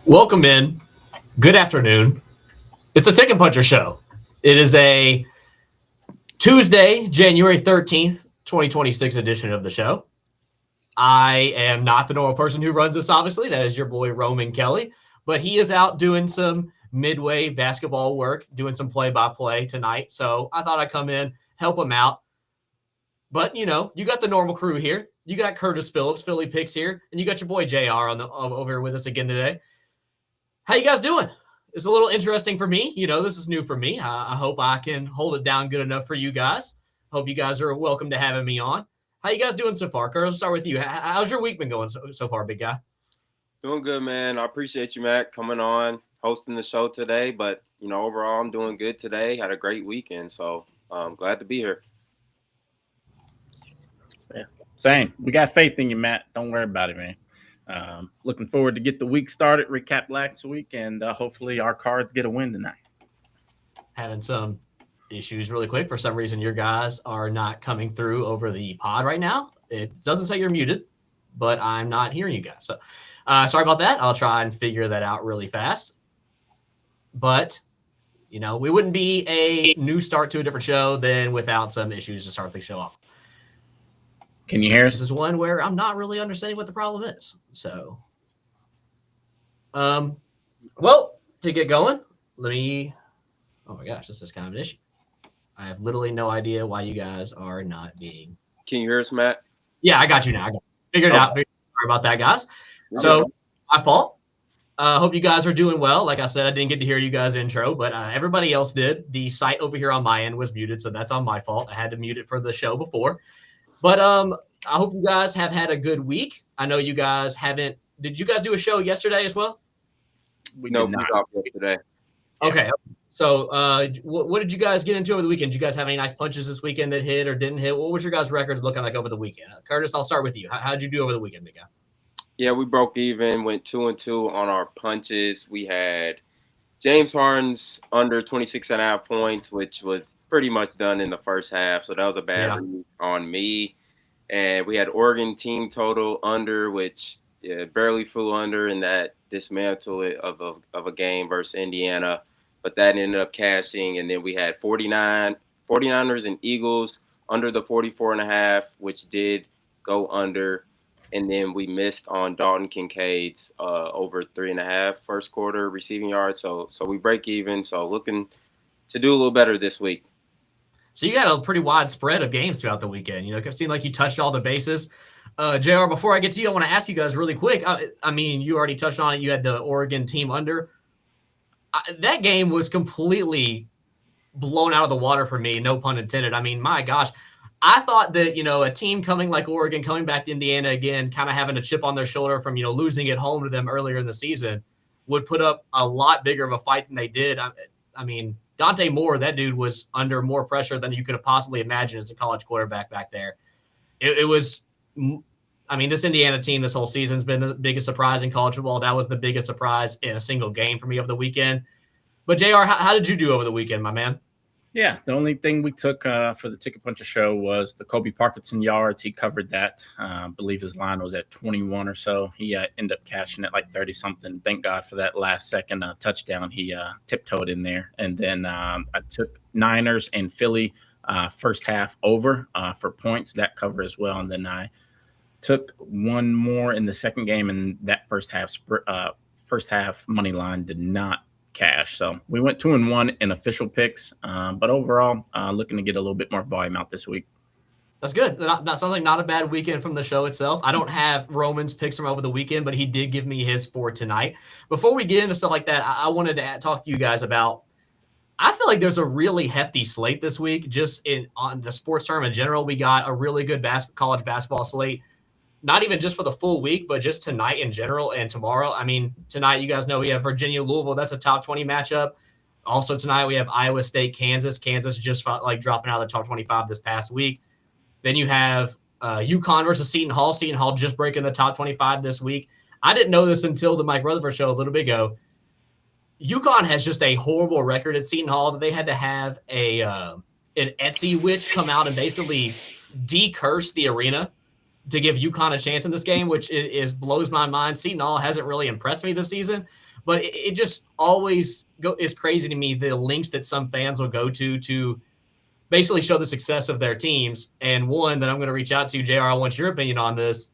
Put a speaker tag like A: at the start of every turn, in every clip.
A: Welcome in. Good afternoon. It's the Tick and Puncher Show. It is a Tuesday, January 13th, 2026 edition of the show. I am not the normal person who runs this, obviously. That is your boy, Roman Kelly. But he is out doing some midway basketball work, doing some play-by-play tonight. So I thought I'd come in, help him out. But, you know, you got the normal crew here. You got Curtis Phillips, Philly Picks here. And you got your boy, JR, over here with us again today. How you guys doing? It's a little interesting for me. You know, this is new for me. I hope I can hold it down good enough for you guys. Hope you guys are welcome to having me on. How you guys doing so far? Curtis, let's start with you. How's your week been going so far, big guy?
B: Doing good, man. I appreciate you, Matt, coming on, hosting the show today. But, you know, overall, I'm doing good today. Had a great weekend, so I'm glad to be here.
C: Yeah, same. We got faith in you, Matt. Don't worry about it, man. Looking forward to get the week started, recap last week, and hopefully our Cards get a win tonight.
A: Having some issues really quick. For some reason, your guys are not coming through over the pod right now. It doesn't say you're muted, but I'm not hearing you guys. So sorry about that. I'll try and figure that out really fast. But, you know, we wouldn't be a new start to a different show than without some issues to start the show off.
C: Can you hear us?
A: This is one where I'm not really understanding what the problem is. So, well, to get going, oh my gosh, this is kind of an issue. I have literally no idea why you guys are not being.
B: Can you hear us, Matt?
A: Yeah, I got you now. Figured it out. Sorry about that, guys. So, my fault. Hope you guys are doing well. Like I said, I didn't get to hear you guys' intro, but everybody else did. The site over here on my end was muted, so that's on my fault. I had to mute it for the show before. But I hope you guys have had a good week. I know you guys haven't. Did you guys do a show yesterday as well?
B: We did not. Today.
A: Okay. So what did you guys get into over the weekend? Did you guys have any nice punches this weekend that hit or didn't hit? What was your guys' records looking like over the weekend? Curtis, I'll start with you. How'd you do over the weekend, big guy?
B: Yeah, we broke even, went 2-2 on our punches. We had James Harden's under 26.5 points, which was pretty much done in the first half. So that was a bad read on me. And we had Oregon team total under, which barely flew under in that dismantle of a game versus Indiana. But that ended up cashing. And then we had 49ers and Eagles under the 44.5, which did go under. And then we missed on Dalton Kincaid's over 3.5 first quarter receiving yards. So we break even. So looking to do a little better this week.
A: So you got a pretty wide spread of games throughout the weekend. You know, it seemed like you touched all the bases. JR, before I get to you, I want to ask you guys really quick. I mean, you already touched on it. You had the Oregon team under. That game was completely blown out of the water for me. No pun intended. I mean, my gosh. I thought that, you know, a team coming like Oregon, coming back to Indiana again, kind of having a chip on their shoulder from, you know, losing at home to them earlier in the season, would put up a lot bigger of a fight than they did. I mean, Dante Moore, that dude was under more pressure than you could have possibly imagined as a college quarterback back there. It was, I mean, this Indiana team this whole season has been the biggest surprise in college football. That was the biggest surprise in a single game for me over the weekend. But, JR, how did you do over the weekend, my man?
C: Yeah, the only thing we took for the Ticket Puncher show was the Kobe Parkinson yards. He covered that. I believe his line was at 21 or so. He ended up cashing it like 30-something. Thank God for that last-second touchdown. He tiptoed in there. And then I took Niners and Philly first half over for points. That cover as well. And then I took one more in the second game, and that first half money line did not cash. So we went 2-1 in official picks, but overall looking to get a little bit more volume out this week.
A: That's good. That sounds like not a bad weekend from the show itself. I don't have Roman's picks from over the weekend, but he did give me his for tonight. Before we get into stuff like that, I wanted to talk to you guys about, I feel like there's a really hefty slate this week just on the sports term in general. We got a really good college basketball slate. Not even just for the full week, but just tonight in general and tomorrow. I mean, tonight, you guys know we have Virginia-Louisville. That's a top 20 matchup. Also tonight, we have Iowa State-Kansas. Kansas just like dropping out of the top 25 this past week. Then you have UConn versus Seton Hall. Seton Hall just breaking the top 25 this week. I didn't know this until the Mike Rutherford show a little bit ago. UConn has just a horrible record at Seton Hall that they had to have an Etsy witch come out and basically de-curse the arena to give UConn a chance in this game, which blows my mind. Seton Hall hasn't really impressed me this season, but it just always is crazy to me, the links that some fans will go to basically show the success of their teams. And one that I'm going to reach out to, JR, I want your opinion on this.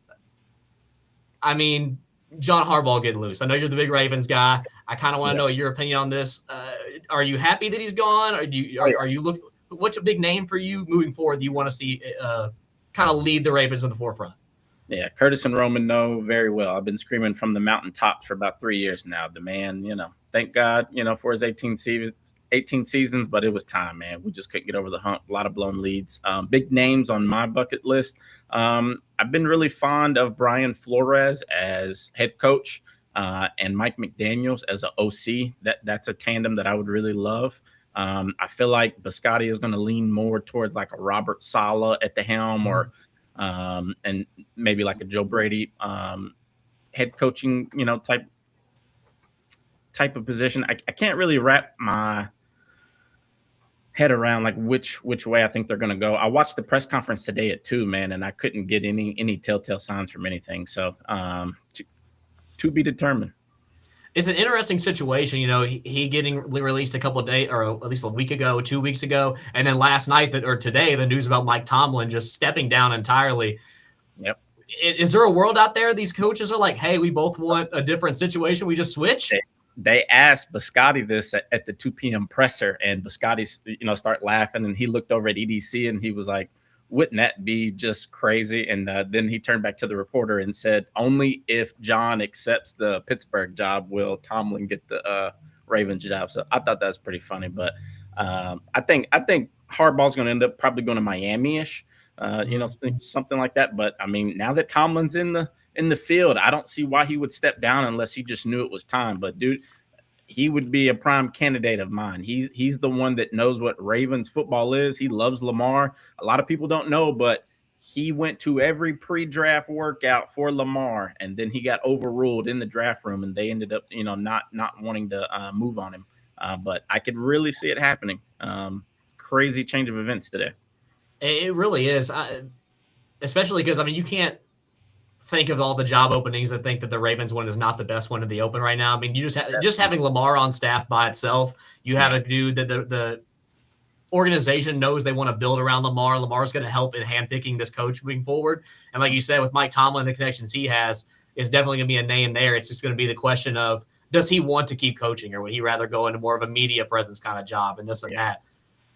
A: I mean, John Harbaugh getting loose. I know you're the big Ravens guy. I kind of want to know your opinion on this. Are you happy that he's gone? Or are you looking? What's a big name for you moving forward? Do you want to see kind of lead the Ravens in the forefront?
C: Yeah, Curtis and Roman know very well. I've been screaming from the mountaintops for about 3 years now. The man, thank God, for his 18 seasons, but it was time, man. We just couldn't get over the hump. A lot of blown leads. Big names on my bucket list. I've been really fond of Brian Flores as head coach and Mike McDaniels as an OC. That's a tandem that I would really love. I feel like Biscotti is going to lean more towards like a Robert Saleh at the helm or and maybe like a Joe Brady head coaching, type of position. I can't really wrap my head around like which way I think they're going to go. I watched the press conference today at 2, man, and I couldn't get any telltale signs from anything. So to be determined.
A: It's an interesting situation, he getting released a couple of days, or at least a week ago, 2 weeks ago, and then last night or today, the news about Mike Tomlin just stepping down entirely.
C: Yep.
A: Is there a world out there these coaches are like, hey, we both want a different situation, we just switch?
C: They asked Biscotti this at the 2 p.m. presser, and Biscotti, start laughing, and he looked over at EDC, and he was like, wouldn't that be just crazy? And then he turned back to the reporter and said, only if John accepts the Pittsburgh job will Tomlin get the Ravens job. So I thought that was pretty funny. But I think Harbaugh's going to end up probably going to Miami-ish, something like that. But, I mean, now that Tomlin's in the field, I don't see why he would step down unless he just knew it was time. But, dude, he would be a prime candidate of mine. He's the one that knows what Ravens football is. He loves Lamar. A lot of people don't know, but he went to every pre-draft workout for Lamar, and then he got overruled in the draft room, and they ended up, not wanting to move on him. But I could really see it happening. Crazy change of events today.
A: It really is, especially because, I mean, you can't think of all the job openings and think that the Ravens one is not the best one in the open right now. I mean, you just having Lamar on staff by itself, you have a dude that the organization knows they want to build around Lamar. Lamar's going to help in handpicking this coach moving forward. And like you said, with Mike Tomlin, the connections he has is definitely going to be a name there. It's just going to be the question of, does he want to keep coaching, or would he rather go into more of a media presence kind of job and this and that?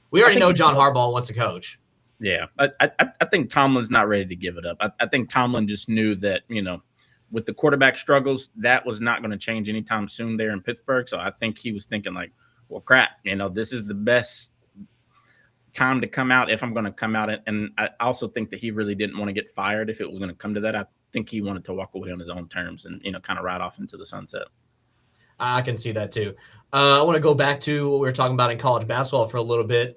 A: We already know John Harbaugh wants to coach.
C: Yeah, I think Tomlin's not ready to give it up. I think Tomlin just knew that, with the quarterback struggles, that was not going to change anytime soon there in Pittsburgh. So I think he was thinking like, well, crap, this is the best time to come out if I'm going to come out. And I also think that he really didn't want to get fired if it was going to come to that. I think he wanted to walk away on his own terms and, kind of ride off into the sunset.
A: I can see that too. I want to go back to what we were talking about in college basketball for a little bit.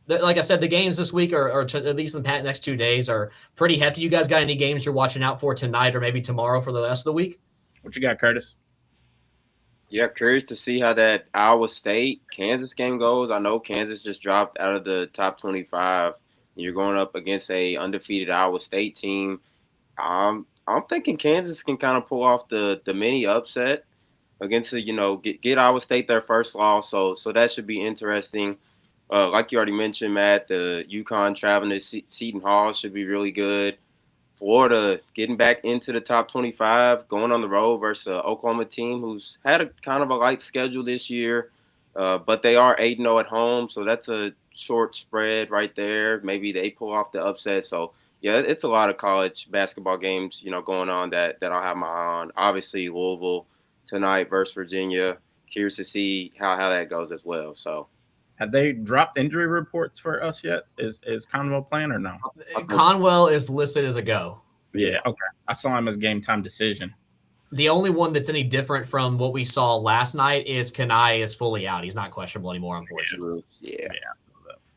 A: Like I said, the games this week or at least in the next 2 days are pretty hefty. You guys got any games you're watching out for tonight or maybe tomorrow for the rest of the week?
C: What you got, Curtis?
B: Yeah, curious to see how that Iowa State-Kansas game goes. I know Kansas just dropped out of the top 25. You're going up against a undefeated Iowa State team. I'm thinking Kansas can kind of pull off the mini upset against get Iowa State their first loss. So that should be interesting. Like you already mentioned, Matt, the UConn traveling to Seton Hall should be really good. Florida getting back into the top 25, going on the road versus an Oklahoma team who's had a kind of a light schedule this year, but they are 8-0 at home, so that's a short spread right there. Maybe they pull off the upset. So, yeah, it's a lot of college basketball games, going on that I'll have my eye on. Obviously, Louisville tonight versus Virginia. Curious to see how that goes as well. So.
C: Have they dropped injury reports for us yet? Is Conwell playing or no?
A: Conwell is listed as a go.
C: Yeah, okay. I saw him as game time decision.
A: The only one that's any different from what we saw last night is Kenai is fully out. He's not questionable anymore, unfortunately.
B: Yeah.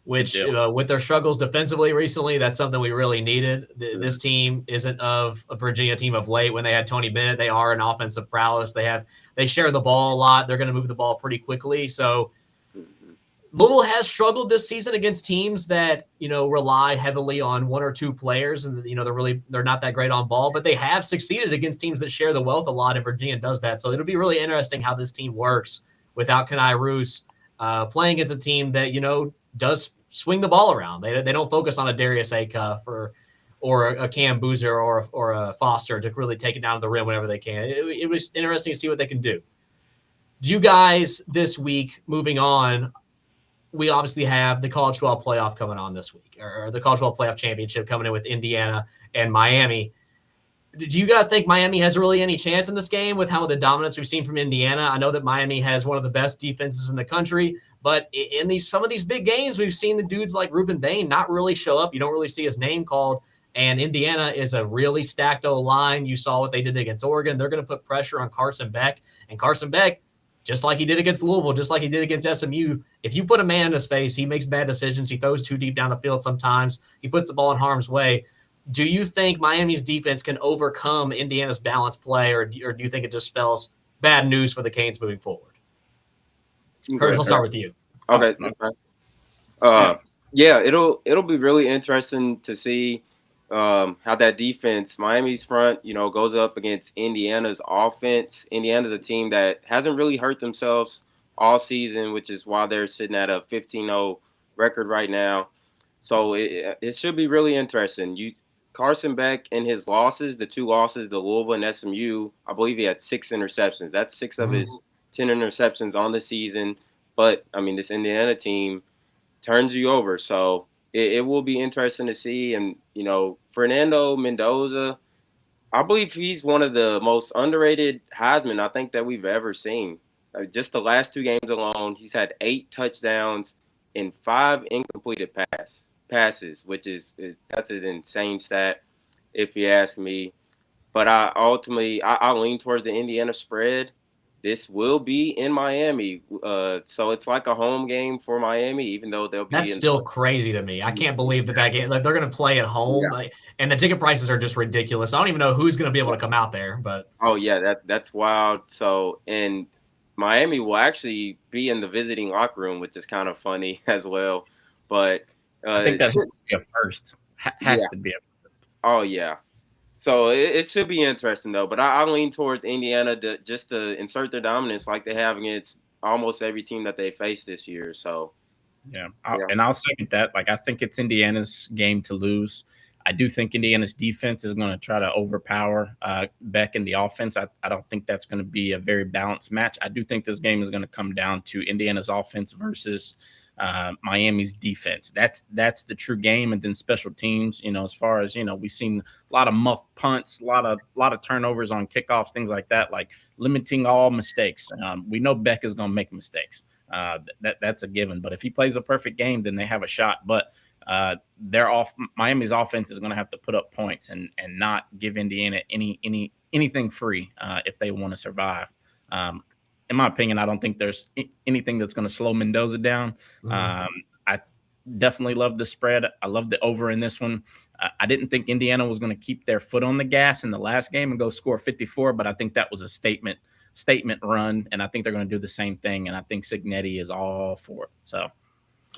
A: Which, with their struggles defensively recently, that's something we really needed. This team isn't of a Virginia team of late. When they had Tony Bennett, they are an offensive prowess. They share the ball a lot. They're going to move the ball pretty quickly. So Louisville has struggled this season against teams that, rely heavily on one or two players, and they're not that great on ball, but they have succeeded against teams that share the wealth a lot, and Virginia does that. So it'll be really interesting how this team works without Kenai Roos playing against a team that, does swing the ball around. They don't focus on a Darius Acuff or a Cam Boozer or a Foster to really take it down to the rim whenever they can. It was interesting to see what they can do. Do you guys this week, moving on, we obviously have the College 12 playoff coming on this week, or the College 12 playoff championship coming in with Indiana and Miami. Do you guys think Miami has really any chance in this game with how the dominance we've seen from Indiana? I know that Miami has one of the best defenses in the country, but in some of these big games, we've seen the dudes like Ruben Bain not really show up. You don't really see his name called, and Indiana is a really stacked O-line. You saw what they did against Oregon. They're going to put pressure on Carson Beck, and Carson Beck, just like he did against Louisville, just like he did against SMU, if you put a man in his face, he makes bad decisions. He throws too deep down the field sometimes. He puts the ball in harm's way. Do you think Miami's defense can overcome Indiana's balanced play, or do you think it just spells bad news for the Canes moving forward? Curtis, I'll start with you.
B: Okay. Yeah, it'll be really interesting to see how that defense, Miami's front, goes up against Indiana's offense. Indiana's a team that hasn't really hurt themselves all season, which is why they're sitting at a 15-0 record right now. So it should be really interesting. Carson Beck in his losses, the two losses, the Louisville and SMU, I believe he had 6 interceptions. That's 6 of his 10 interceptions on the season. But, this Indiana team turns you over. So it will be interesting to see. And, Fernando Mendoza, I believe he's one of the most underrated Heisman I think that we've ever seen. Just the last 2 games alone, he's had 8 touchdowns and 5 incompleted passes, which that's an insane stat if you ask me. But I lean towards the Indiana spread. This will be in Miami, so it's like a home game for Miami, even though they'll be.
A: That's still crazy to me. I can't believe that game. Like, they're going to play at home, and the ticket prices are just ridiculous. I don't even know who's going to be able to come out there. But
B: oh yeah, that's wild. So, and Miami will actually be in the visiting locker room, which is kind of funny as well. But
C: I think that has to be a first. Has
B: yeah.
C: to be a first.
B: Oh yeah. So it should be interesting though. But I lean towards Indiana just to insert their dominance like they have against almost every team that they faced this year. So
C: yeah. And I'll second that. Like, I think it's Indiana's game to lose. I do think Indiana's defense is going to try to overpower Beck in the offense. I don't think that's going to be a very balanced match. I do think this game is going to come down to Indiana's offense versus Miami's defense. That's the true game. And then special teams, as far as, we've seen a lot of muff punts, a lot of turnovers on kickoffs, things like that, like limiting all mistakes. We know Beck is going to make mistakes. That's a given. But if he plays a perfect game, then they have a shot. But Miami's offense is going to have to put up points and not give Indiana anything free if they want to survive. In my opinion, I don't think there's anything that's going to slow Mendoza down. I definitely love the spread. I love the over in this one. I didn't think Indiana was going to keep their foot on the gas in the last game and go score 54, but I think that was a statement run, and I think they're going to do the same thing, and I think Cignetti is all for it. So.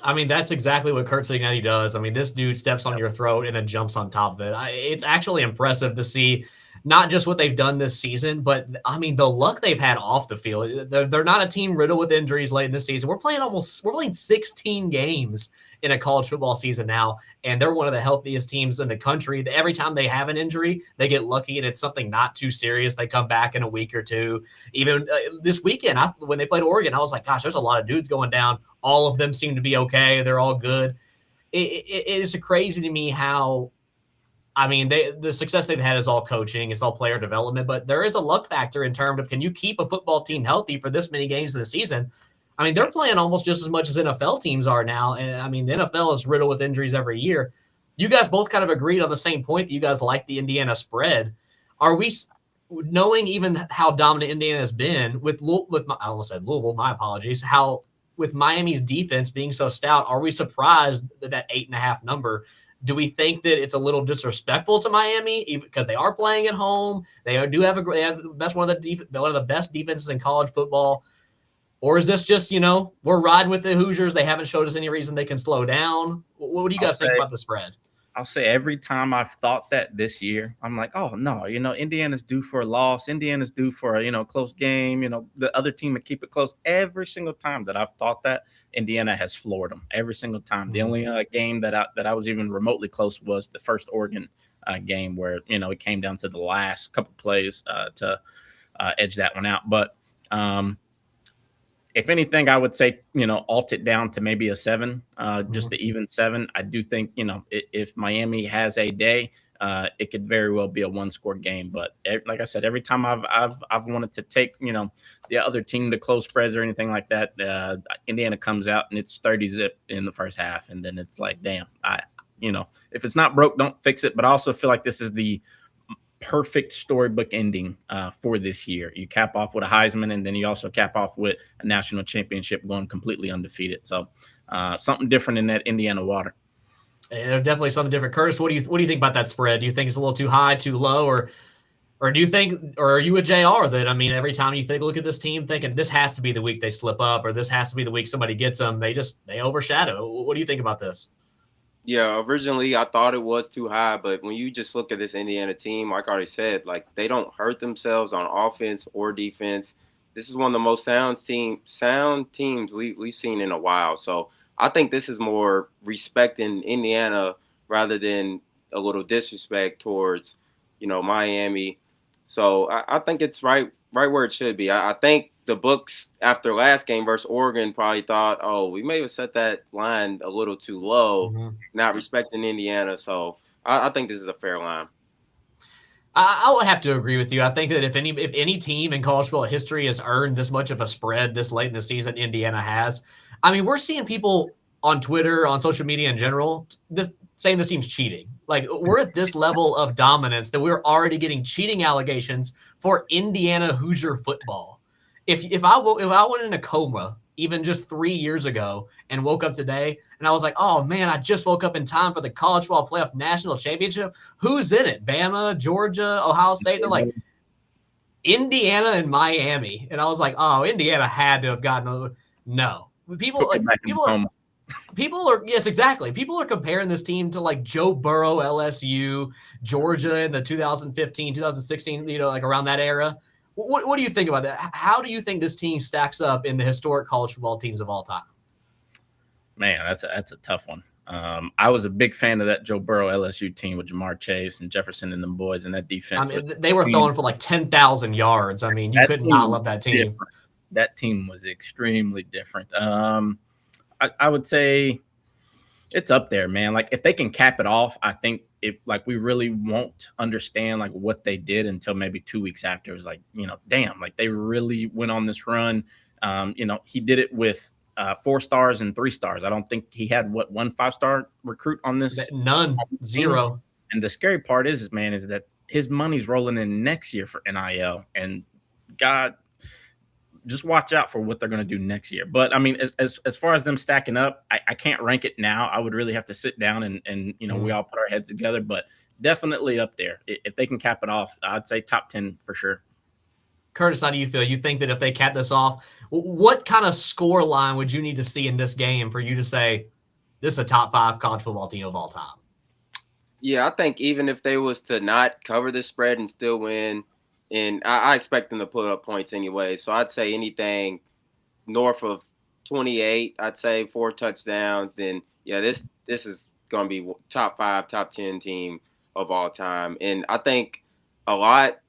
A: I mean, that's exactly what Curt Cignetti does. I mean, this dude steps on your throat and then jumps on top of it. It's actually impressive to see not just what they've done this season, but, I mean, the luck they've had off the field. They're not a team riddled with injuries late in the season. We're playing 16 games in a college football season now, and they're one of the healthiest teams in the country. Every time they have an injury, they get lucky, and it's something not too serious. They come back in a week or two. Even this weekend, when they played Oregon, I was like, gosh, there's a lot of dudes going down. All of them seem to be okay. They're all good. It is crazy to me how, I mean, the success they've had is all coaching. It's all player development. But there is a luck factor in terms of, can you keep a football team healthy for this many games in the season? I mean, they're playing almost just as much as NFL teams are now. And, I mean, the NFL is riddled with injuries every year. You guys both kind of agreed on the same point that you guys like the Indiana spread. Are we – knowing even how dominant Indiana has been I almost said Louisville, my apologies, how – with Miami's defense being so stout, are we surprised that 8.5 number? Do we think that it's a little disrespectful to Miami because they are playing at home? They have one of the best defenses in college football. Or is this just, we're riding with the Hoosiers. They haven't showed us any reason they can slow down. What do you guys think about the spread?
C: I'll say every time I've thought that this year, I'm like, oh, no, Indiana's due for a loss. Indiana's due for a, close game. The other team would keep it close. Every single time that I've thought that, Indiana has floored them. Every single time. Mm-hmm. The only game that I was even remotely close was the first Oregon game where, it came down to the last couple plays to edge that one out. But if anything, I would say, alt it down to maybe a 7, just the even 7. I do think, if Miami has a day, it could very well be a 1-score game. But like I said, every time I've wanted to take, the other team to close spreads or anything like that, Indiana comes out and it's 30-zip in the first half. And then it's like, damn, if it's not broke, don't fix it. But I also feel like this is the perfect storybook ending for this year. You cap off with a Heisman, and then you also cap off with a national championship going completely undefeated. So something different in that Indiana water.
A: There's definitely something different. Curtis, what do you think about that spread? Do you think it's a little too high, too low, or do you think, or are you a JR that, I mean, every time you look at this team thinking this has to be the week they slip up, or this has to be the week somebody gets them, they overshadow? What do you think about this?
B: Yeah, originally I thought it was too high, but when you just look at this Indiana team, like I already said, like they don't hurt themselves on offense or defense. This is one of the most sound teams we've seen in a while. So I think this is more respecting Indiana rather than a little disrespect towards, Miami. So I think it's right where it should be. I think the books after last game versus Oregon probably thought, oh, we may have set that line a little too low, not respecting Indiana. So I think this is a fair line.
A: I would have to agree with you. I think that if any team in college football history has earned this much of a spread this late in the season, Indiana has. I mean, we're seeing people on Twitter, on social media in general, saying this team's cheating. Like, we're at this level of dominance that we're already getting cheating allegations for Indiana Hoosier football. If I went in a coma even just 3 years ago and woke up today and I was like, oh man, I just woke up in time for the college football playoff national championship. Who's in it? Bama, Georgia, Ohio State. They're like, Indiana and Miami. And I was like, oh, Indiana had to have gotten no. People are, yes, exactly. People are comparing this team to like Joe Burrow, LSU, Georgia in the 2015, 2016, like around that era. What do you think about that? How do you think this team stacks up in the historic college football teams of all time?
C: Man, that's a tough one. I was a big fan of that Joe Burrow LSU team with Jamar Chase and Jefferson and them boys and that defense.
A: I mean, they were throwing for like 10,000 yards. I mean, you could not love that team.
C: Different. That team was extremely different. I would say it's up there, man. Like if they can cap it off, I think we really won't understand like what they did until maybe 2 weeks after. It was like, damn, like they really went on this run. He did it with 4 stars and 3 stars. I don't think he had one 5-star recruit on this.
A: None, 0.
C: And the scary part is that his money's rolling in next year for NIL, and God, just watch out for what they're going to do next year. But I mean, as far as them stacking up, I can't rank it now. I would really have to sit down and we all put our heads together, but definitely up there. If they can cap it off, I'd say top 10 for sure.
A: Curtis, how do you feel? You think that if they cap this off, what kind of score line would you need to see in this game for you to say this is a top 5 college football team of all time?
B: Yeah, I think even if they was to not cover the spread and still win, and I expect them to put up points anyway, so I'd say anything north of 28, I'd say 4 touchdowns, then yeah, this is going to be top 5, top 10 team of all time. And I think a lot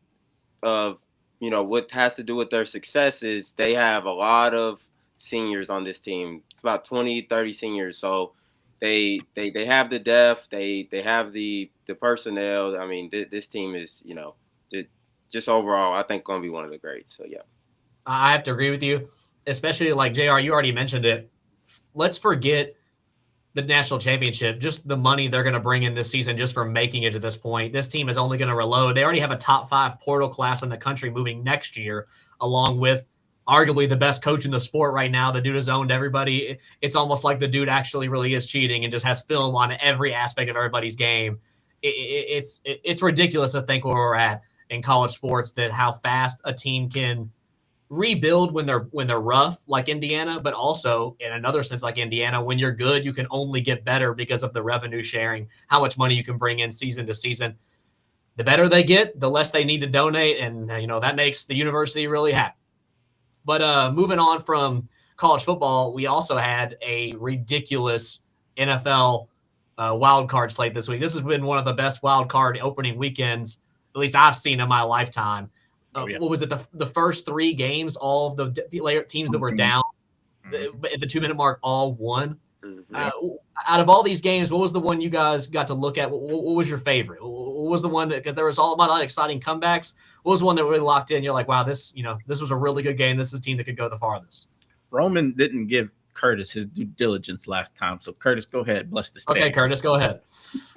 B: of what has to do with their success is they have a lot of seniors on this team. It's about 20, 30 seniors. So they have the depth, they have the personnel. I mean, this team is, just overall, I think going to be one of the greats. So, yeah.
A: I have to agree with you, especially like JR, you already mentioned it. Let's forget the national championship, just the money they're going to bring in this season just for making it to this point. This team is only going to reload. They already have a top 5 portal class in the country moving next year, along with arguably the best coach in the sport right now. The dude has owned everybody. It's almost like the dude actually really is cheating and just has film on every aspect of everybody's game. It's ridiculous to think where we're at in college sports, that how fast a team can rebuild when they're rough like Indiana, but also in another sense like Indiana, when you're good, you can only get better because of the revenue sharing, how much money you can bring in season to season. The better they get, the less they need to donate, and that makes the university really happy. But moving on from college football, we also had a ridiculous NFL wild card slate this week. This has been one of the best wild card opening weekends, at least I've seen in my lifetime. What was it? The first 3 games, all of the teams that were down at the 2-minute mark all won. Out of all these games, what was the one you guys got to look at? What was your favorite? What was the one that, because there was all about exciting comebacks, what was the one that really locked in? You're like, wow, this was a really good game. This is a team that could go the farthest.
C: Roman didn't give Curtis his due diligence last time. So Curtis, go ahead. Bless the stage.
A: Okay, Curtis, go ahead.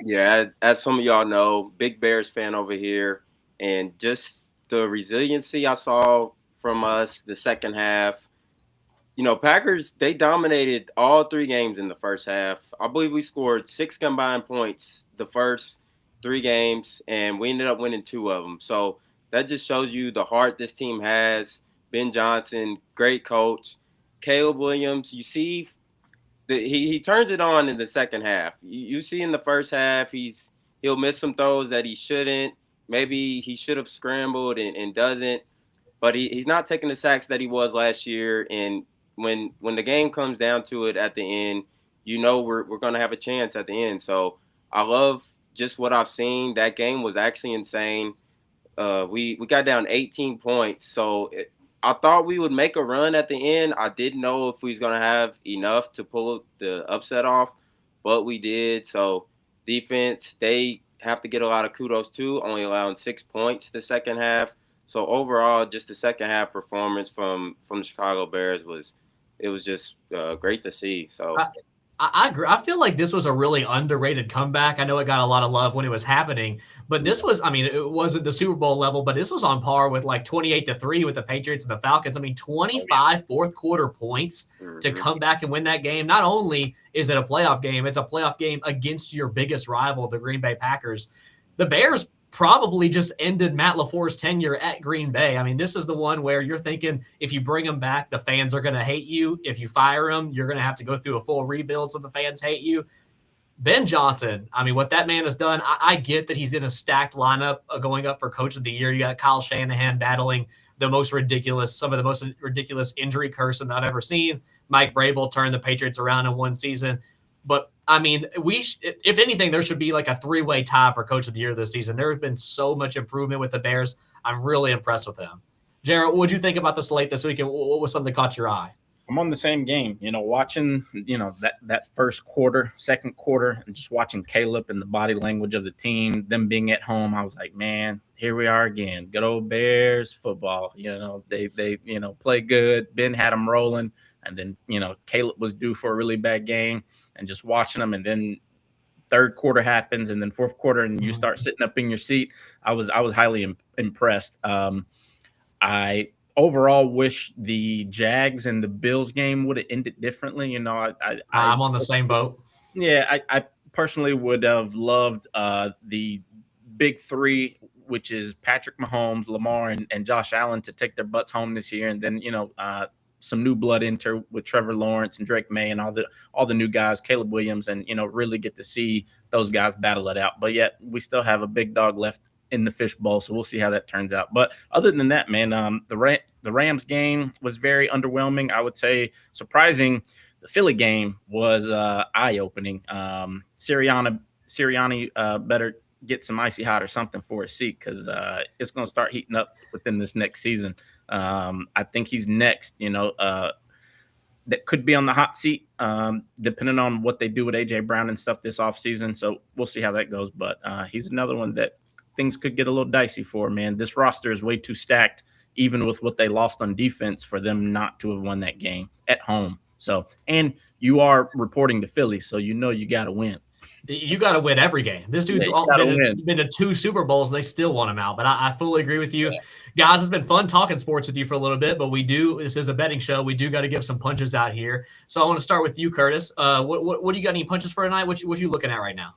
B: Yeah, as some of y'all know, big Bears fan over here, and just the resiliency I saw from us the second half. Packers, they dominated all 3 games in the first half. I believe we scored 6 combined points the first 3 games, and we ended up winning 2 of them. So that just shows you the heart this team has. Ben Johnson, great coach. Caleb Williams, you see he turns it on in the second half. You see in the first half he'll miss some throws that he shouldn't. Maybe he should have scrambled and doesn't, but he's not taking the sacks that he was last year. And when the game comes down to it at the end, we're going to have a chance at the end. So I love just what I've seen. That game was actually insane. We got down 18 points. So I thought we would make a run at the end. I didn't know if we was going to have enough to pull the upset off, but we did. So defense, they have to get a lot of kudos too, only allowing 6 points the second half. So overall, just the second half performance from the Chicago Bears was just great to see. So
A: I agree. I feel like this was a really underrated comeback. I know it got a lot of love when it was happening, but this was, it wasn't the Super Bowl level, but this was on par with like 28-3 with the Patriots and the Falcons. 25 fourth quarter points to come back and win that game. Not only is it a playoff game, it's a playoff game against your biggest rival, the Green Bay Packers. The Bears probably just ended Matt LaFleur's tenure at Green Bay. I mean, this is the one where you're thinking if you bring him back, the fans are going to hate you. If you fire him, you're going to have to go through a full rebuild so the fans hate you. Ben Johnson, I mean, what that man has done, I get that he's in a stacked lineup going up for Coach of the Year. You got Kyle Shanahan battling some of the most ridiculous injury cursing that I've ever seen. Mike Vrabel turned the Patriots around in one season. But, I mean, if anything, there should be like a three-way tie for Coach of the Year this season. There has been so much improvement with the Bears. I'm really impressed with them. Jared, what would you think about the slate this week, and what was something that caught your eye?
C: I'm on the same game, watching, that first quarter, second quarter, and just watching Caleb and the body language of the team, them being at home. I was like, man, here we are again. Good old Bears football. They play good. Ben had them rolling. And then, Caleb was due for a really bad game, and just watching them. And then third quarter happens, and then fourth quarter, and you start sitting up in your seat. I was highly impressed. I overall wish the Jags and the Bills game would have ended differently. I'm
A: on the same boat.
C: Yeah, I personally would have loved the big three, which is Patrick Mahomes, Lamar, and Josh Allen, to take their butts home this year. And then, some new blood enter with Trevor Lawrence and Drake May and all the new guys, Caleb Williams, and, really get to see those guys battle it out. But yet we still have a big dog left in the fishbowl, so we'll see how that turns out. But other than that, man, the Rams game was very underwhelming. I would say surprising. The Philly game was eye-opening. Sirianni better get some icy hot or something for his seat, because it's going to start heating up within this next season. I think he's next, that could be on the hot seat, depending on what they do with A.J. Brown and stuff this offseason. So we'll see how that goes. But he's another one that things could get a little dicey for, man. This roster is way too stacked, even with what they lost on defense, for them not to have won that game at home. So, and you are reporting to Philly, so you got to win.
A: You got to win every game. This dude's been to 2 Super Bowls, and they still want him out. But I fully agree with you. Yeah. Guys, it's been fun talking sports with you for a little bit, but this is a betting show. We do got to give some punches out here. So I want to start with you, Curtis. What do you got, any punches for tonight? What you looking at right now?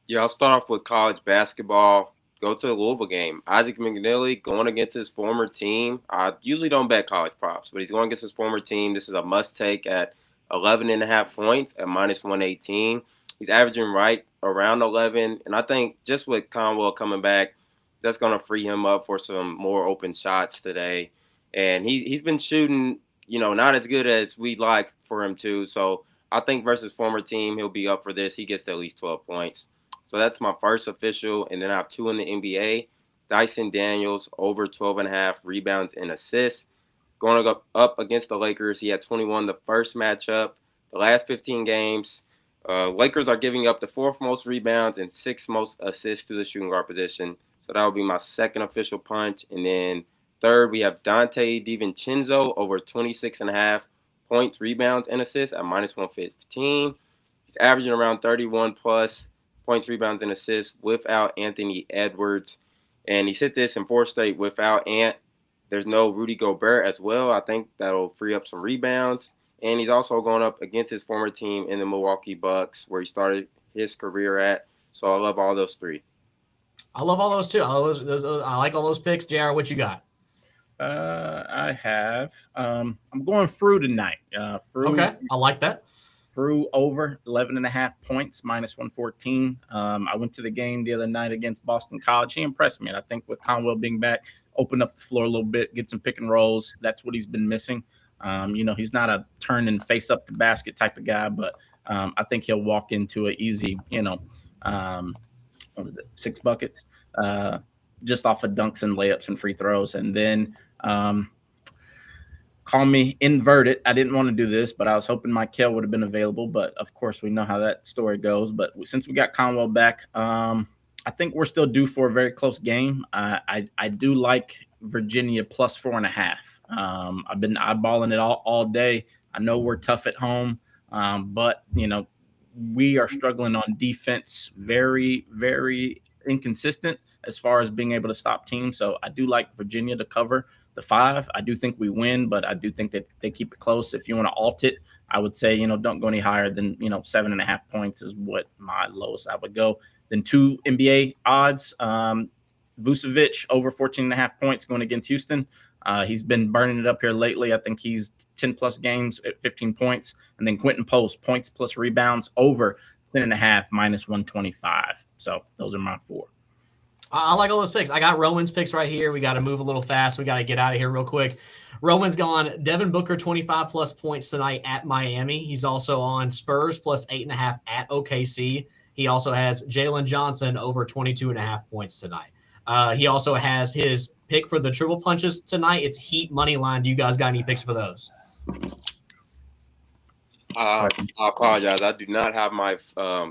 B: Yeah, I'll start off with college basketball. Go to the Louisville game. Isaac McNeely going against his former team. I usually don't bet college props, but he's going against his former team. This is a must-take at 11.5 points at -118. He's averaging right around 11, and I think just with Conwell coming back, that's going to free him up for some more open shots today. And he's been shooting, not as good as we'd like for him to. So I think versus former team, he'll be up for this. He gets to at least 12 points. So that's my first official, and then I have 2 in the NBA. Dyson Daniels over 12.5 rebounds and assists. Going up against the Lakers, he had 21 the first matchup. The last 15 games, Lakers are giving up the 4th most rebounds and 6th most assists to the shooting guard position. So that would be my second official punch. And then third, we have Dante DiVincenzo over 26.5 points, rebounds, and assists at -115. He's averaging around 31 plus points, rebounds, and assists without Anthony Edwards. And he's hit this in 4 straight without Ant. There's no Rudy Gobert as well. I think that'll free up some rebounds. And he's also going up against his former team in the Milwaukee Bucks, where he started his career at. So I love all those 3.
A: I love all those too. I like all those picks. JR, what you got?
C: I have. I'm going through tonight.
A: Okay, I like that.
C: Through over 11.5 points, -114. I went to the game the other night against Boston College. He impressed me. And I think with Conwell being back, open up the floor a little bit, get some pick and rolls. That's what he's been missing. He's not a turn and face up the basket type of guy, but I think he'll walk into an easy, 6 buckets, just off of dunks and layups and free throws. And then call me inverted. I didn't want to do this, but I was hoping Michael would have been available. But of course, we know how that story goes. But since we got Conwell back, I think we're still due for a very close game. I do like Virginia +4.5. I've been eyeballing it all day. I know we're tough at home, but we are struggling on defense, very, very inconsistent as far as being able to stop teams. So I do like Virginia to cover the 5. I do think we win, but I do think that they keep it close. If you want to alt it, I would say, don't go any higher than, 7.5 points is what my lowest I would go. Then 2 NBA odds. Vucevic over 14.5 points going against Houston. He's been burning it up here lately. I think he's 10 plus games at 15 points. And then Quentin Post, points plus rebounds over 10.5 minus 125. So those are my 4.
A: I like all those picks. I got Roman's picks right here. We got to move a little fast. We got to get out of here real quick. Roman's gone Devin Booker 25 plus points tonight at Miami. He's also on Spurs plus 8.5 at OKC. He also has Jalen Johnson over 22.5 points tonight. He also has his pick for the triple punches tonight. It's Heat money line. Do you guys got any picks for those?
B: I apologize. I do not have my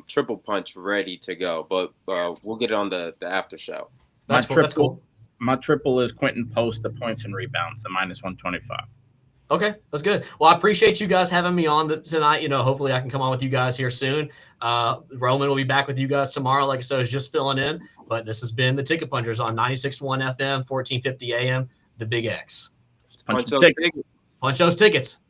B: triple punch ready to go, but we'll get it on the after show.
A: That's cool.
C: My triple is Quentin Post, the points and rebounds, the minus 125.
A: Okay, that's good. Well, I appreciate you guys having me on tonight. Hopefully I can come on with you guys here soon. Roman will be back with you guys tomorrow. Like I said, I was just filling in. But this has been the Ticket Punchers on 96.1 FM, 1450 AM, the Big X.
C: Punch those tickets.
A: Punch those tickets.